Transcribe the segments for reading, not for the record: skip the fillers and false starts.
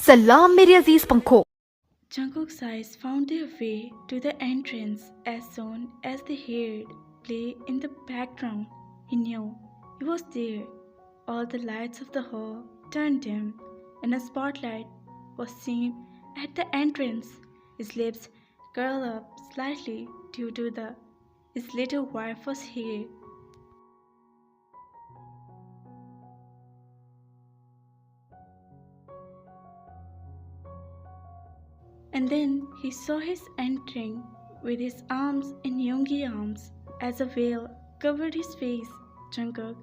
सलाम मेरे अजीज पंखों। Jungkook's eyes found their way to the entrance as soon as they heard play in the background. He knew he was there. All the lights of the hall turned dim, and a spotlight was seen at the entrance. His lips curled up slightly due to his little wife was here. And then he saw his entering with his arms in Yoongi arms as a veil covered his face. Jungkook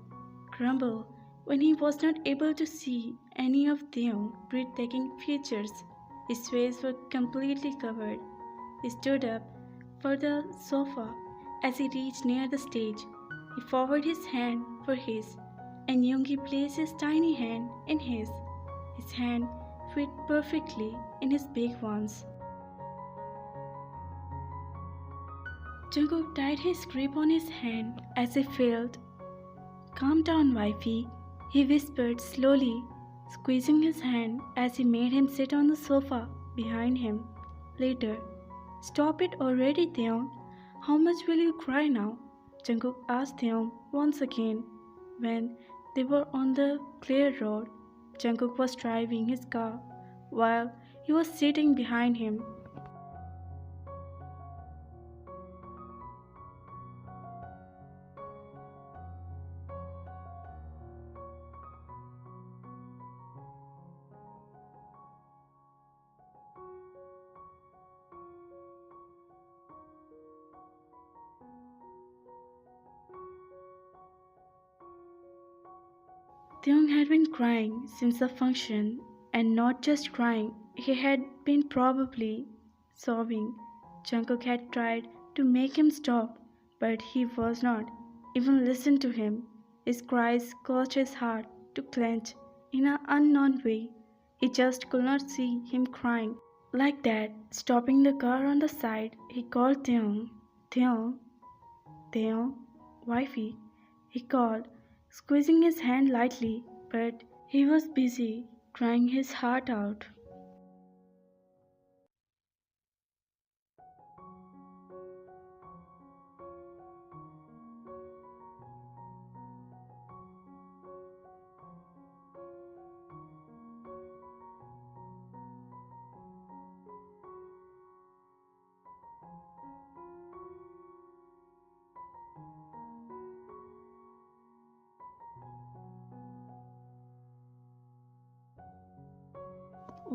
grumbled when he was not able to see any of their breathtaking features. His face was completely covered. He stood up for the sofa as he reached near the stage. He forwarded his hand for his, and Yoongi placed his tiny hand in his. His hand fit perfectly in his big ones. Jungkook tied his grip on his hand as he felt. Calm down, wifey, he whispered slowly, squeezing his hand as he made him sit on the sofa behind him. Later, stop it already, Theon. How much will you cry now? Jungkook asked Theon once again. When they were on the clear road, Jungkook was driving his car while he was sitting behind him. Theon had been crying since the function, and not just crying, he had been probably sobbing. Jungkook had tried to make him stop, but he was not even listened to him. His cries caused his heart to clench in an unknown way. He just could not see him crying like that. Stopping the car on the side, he called Theon. Theon, Theon, wifey, he called, squeezing his hand lightly, but he was busy crying his heart out.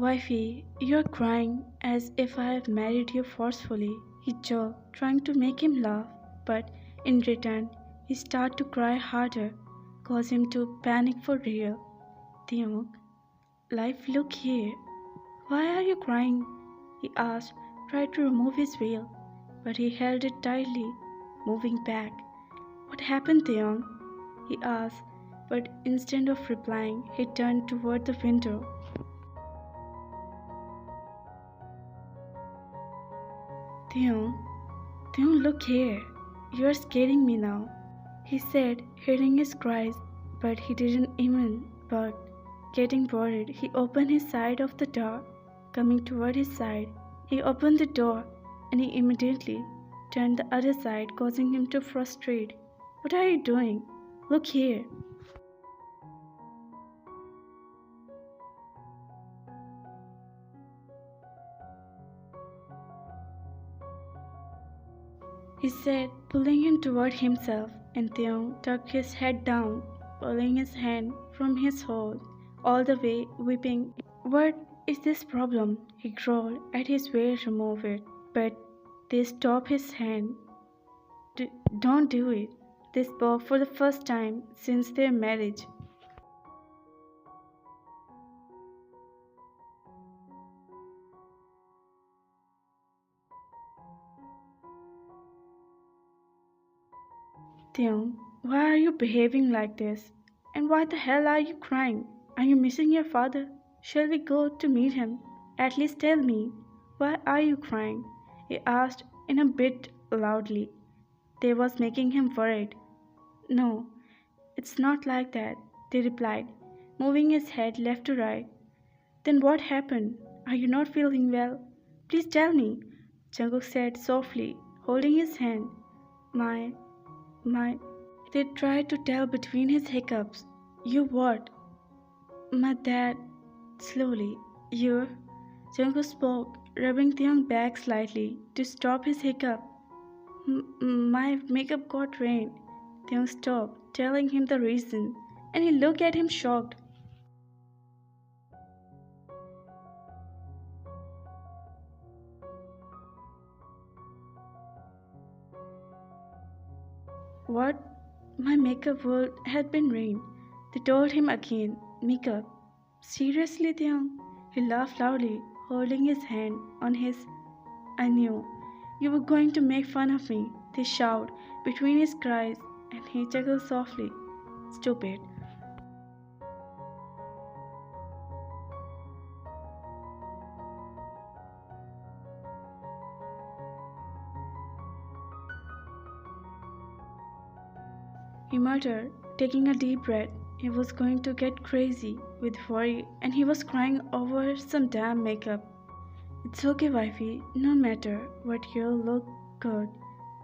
Wifey, you're crying as if I have married you forcefully. He joked, trying to make him laugh, but in return, he started to cry harder, caused him to panic for real. Theon, life, look here. Why are you crying? He asked, tried to remove his veil, but he held it tightly, moving back. What happened, Theon? He asked, but instead of replying, he turned toward the window. Theon, Theon, look here. You are scaring me now, he said, hearing his cries, but he didn't even bug. Getting worried, he opened his side of the door, coming toward his side. He opened the door, and he immediately turned the other side, causing him to frustrate. What are you doing? Look here. He said, pulling him toward himself, and Theon tucked his head down, pulling his hand from his hold, all the way weeping. What is this problem? He growled at his way to remove it, but they stopped his hand. Don't do it. They spoke for the first time since their marriage. Theon, why are you behaving like this? And why the hell are you crying? Are you missing your father? Shall we go to meet him? At least tell me, why are you crying? He asked in a bit loudly. They was making him worried. No, it's not like that, they replied, moving his head left to right. Then what happened? Are you not feeling well? Please tell me, Jungkook said softly, holding his hand. My, my. They tried to tell between his hiccups. You what? My dad. Slowly. You. Jungkook spoke, rubbing Theong's back slightly to stop his hiccup. My makeup got rained. Theong stopped, telling him the reason, and he looked at him shocked. What? My makeup world had been rained. They told him again. Makeup. Seriously, Theong? He laughed loudly, holding his hand on his. I knew. You were going to make fun of me, they shouted between his cries, and he chuckled softly. Stupid. He muttered, taking a deep breath. He was going to get crazy with worry, and he was crying over some damn makeup. It's okay, wifey, no matter what, you'll look good.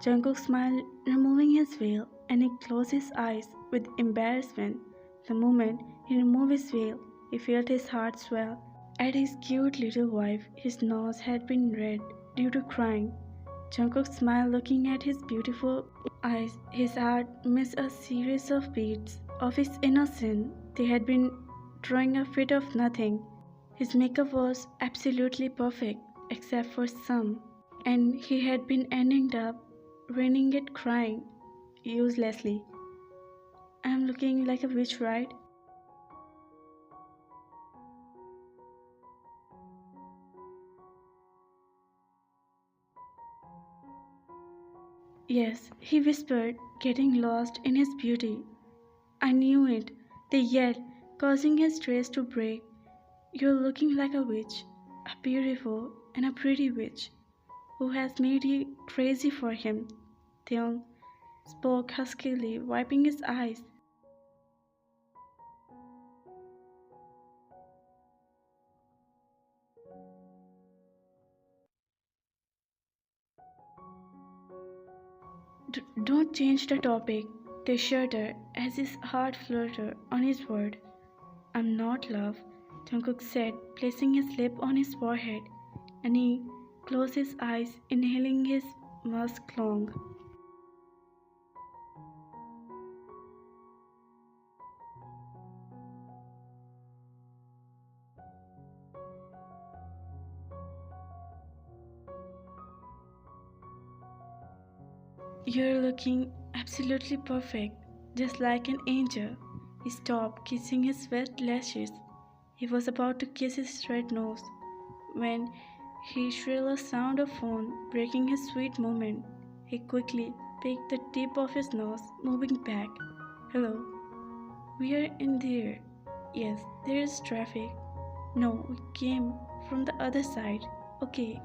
Jungkook smiled, removing his veil, and he closed his eyes with embarrassment. The moment he removed his veil, he felt his heart swell. At his cute little wife, his nose had been red due to crying. Jungkook smiled, looking at his beautiful eyes. His heart missed a series of beats of his innocence. They had been throwing a fit of nothing. His makeup was absolutely perfect, except for some, and he had been ending up ruining it crying uselessly. I'm looking like a witch, right? Yes, he whispered, getting lost in his beauty. I knew it. They yelled, causing his dress to break. You're looking like a witch, a beautiful and a pretty witch, who has made you crazy for him. Theon spoke huskily, wiping his eyes. Don't change the topic, they shuddered as his heart fluttered on his word. I'm not love, Jungkook said, placing his lip on his forehead, and he closed his eyes, inhaling his musk long. You're looking absolutely perfect, just like an angel. He stopped, kissing his wet lashes. He was about to kiss his red nose when he shrilled a sound of phone, breaking his sweet moment. He quickly picked the tip of his nose, moving back. Hello, we are in there. Yes, there is traffic. No, we came from the other side. Okay.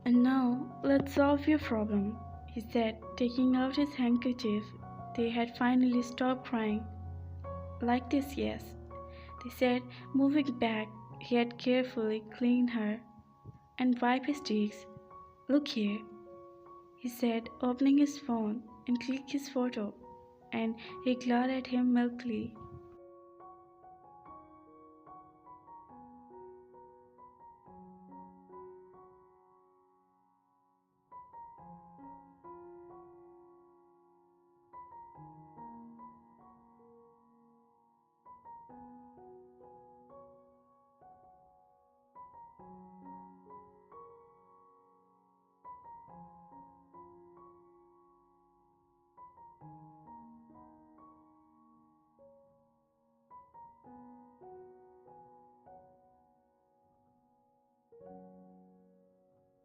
And now let's solve your problem, he said, taking out his handkerchief. They had finally stopped crying. Like this, yes, they said, moving back. He had carefully cleaned her and wiped his cheeks. Look here, he said, opening his phone and clicked his photo, and he glared at him milkily.